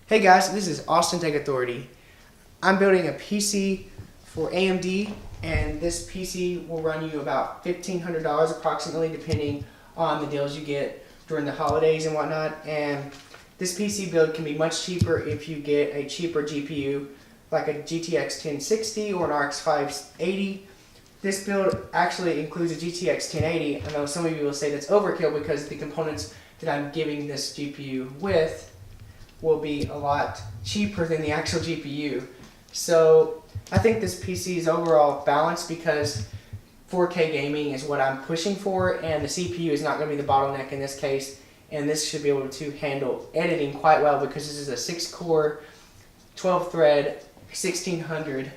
Hey guys, this is Austin Tech Authority. I'm building a PC for AMD, and this PC will run you about $1,500 approximately, depending on the deals you get during the holidays and whatnot. And this PC build can be much cheaper if you get a cheaper GPU, like a GTX 1060 or an RX 580. This build actually includes a GTX 1080. I know some of you will say that's overkill because the components that I'm giving this GPU with will be a lot cheaper than the actual GPU. So I think this PC is overall balanced because 4K gaming is what I'm pushing for, and the CPU is not going to be the bottleneck in this case, and this should be able to handle editing quite well because this is a 6-core, 12-thread, 1600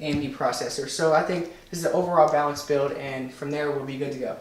AMD processor. So I think this is an overall balanced build, and from there we'll be good to go.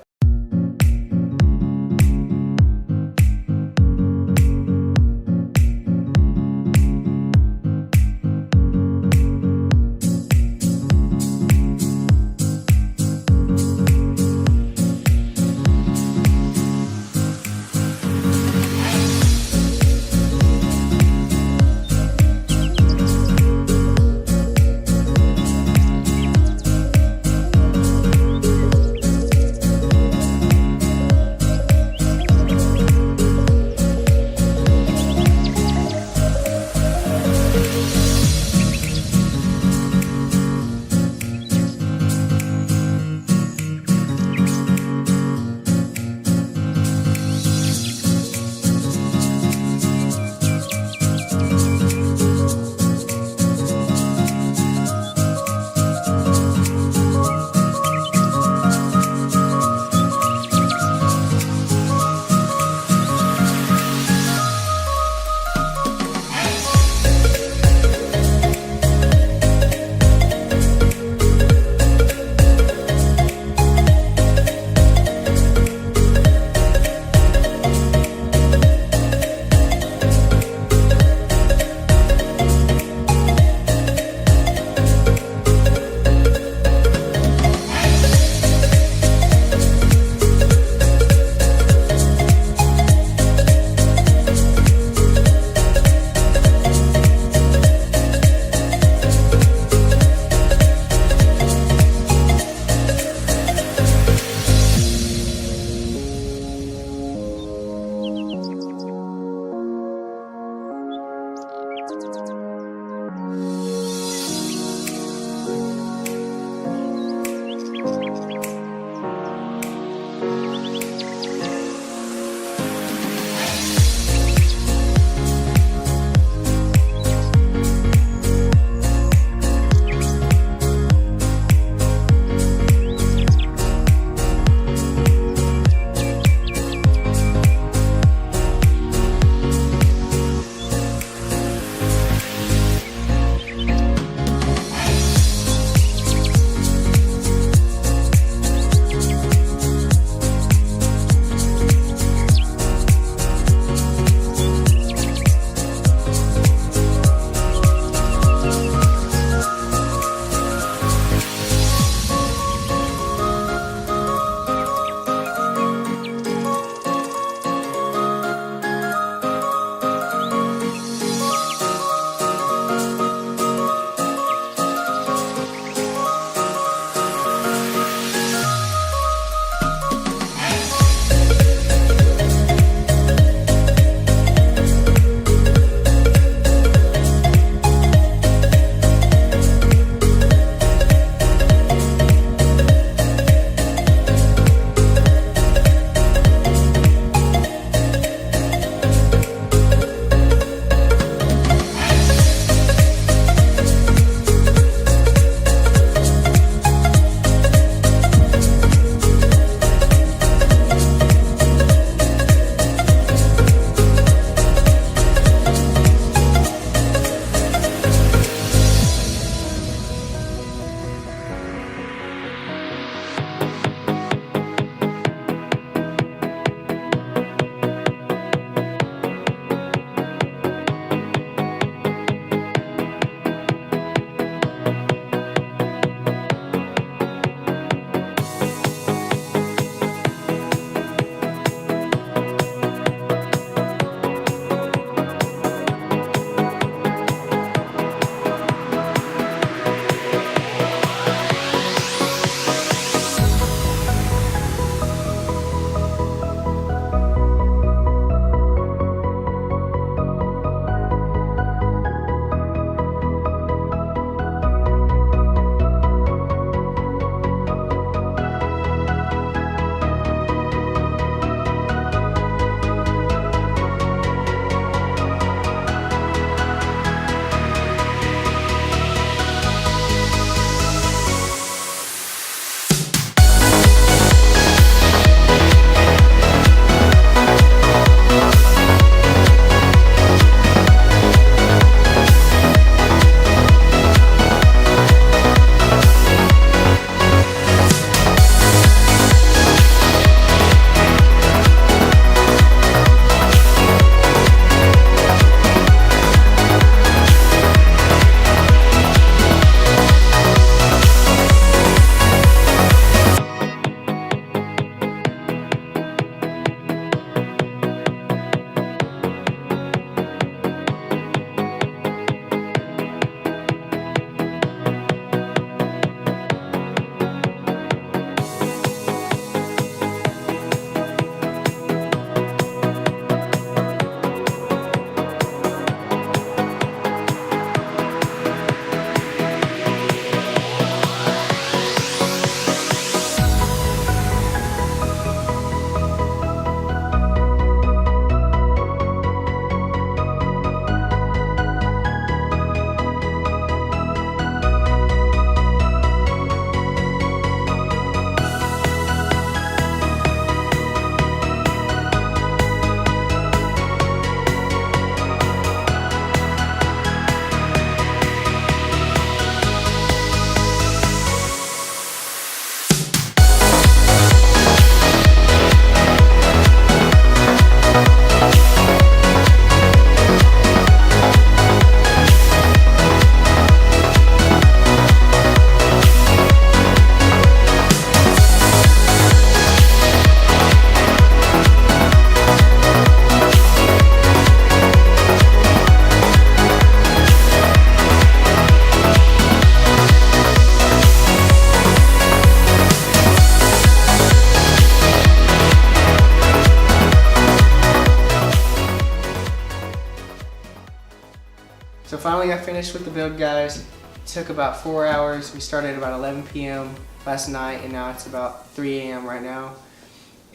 So finally I finished with the build, guys. It took about 4 hours. We started at about 11 p.m. last night, and now it's about 3 a.m. right now.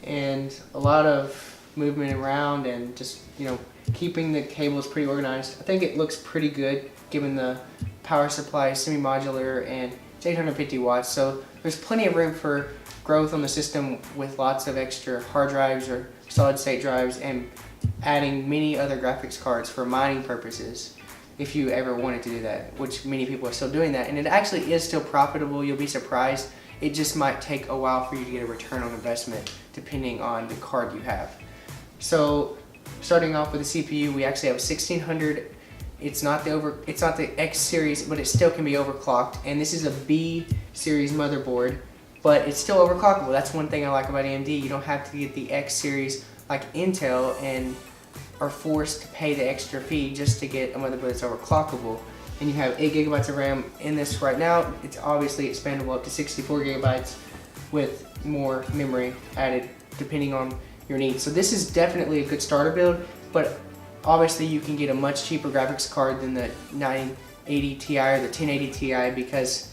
And a lot of movement around and just, keeping the cables pretty organized. I think it looks pretty good given the power supply, semi-modular, and it's 850 watts. So there's plenty of room for growth on the system with lots of extra hard drives or solid state drives, and adding many other graphics cards for mining purposes if you ever wanted to do that, which many people are still doing that. And it actually is still profitable. You'll be surprised. It just might take a while for you to get a return on investment depending on the card you have. So starting off with the CPU, we actually have a 1600. It's not the X series, but it still can be overclocked. And this is a B series motherboard, but it's still overclockable. That's one thing I like about AMD. You don't have to get the X series like Intel and are forced to pay the extra fee just to get a motherboard that's overclockable. And you have 8 gigabytes of RAM in this right now. It's obviously expandable up to 64 gigabytes with more memory added depending on your needs. So this is definitely a good starter build, but obviously you can get a much cheaper graphics card than the 980 Ti or the 1080 Ti, because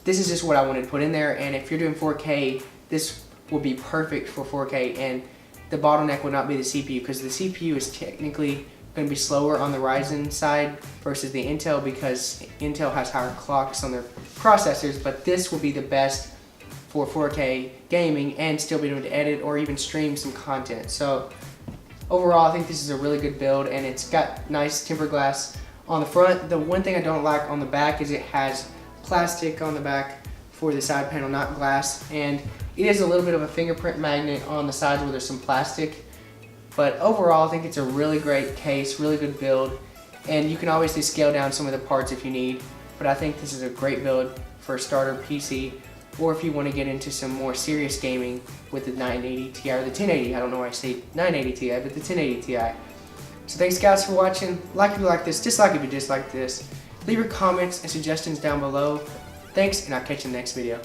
this is just what I wanted to put in there. And if you're doing 4K, this will be perfect for 4K, and the bottleneck would not be the CPU, because the CPU is technically going to be slower on the Ryzen side versus the Intel, because Intel has higher clocks on their processors. But this will be the best for 4K gaming and still be able to edit or even stream some content. So overall, I think this is a really good build, and it's got nice tempered glass on the front. The one thing I don't like on the back is it has plastic on the back for the side panel, not glass, and it is a little bit of a fingerprint magnet on the sides where there's some plastic. But overall, I think it's a really great case, really good build, and you can obviously scale down some of the parts if you need, but I think this is a great build for a starter PC, or if you want to get into some more serious gaming with the 980 Ti or the 1080. I don't know why I say 980 Ti, but the 1080 Ti. So thanks guys for watching. Like if you like this, dislike if you dislike this. Leave your comments and suggestions down below. Thanks, and I'll catch you in the next video.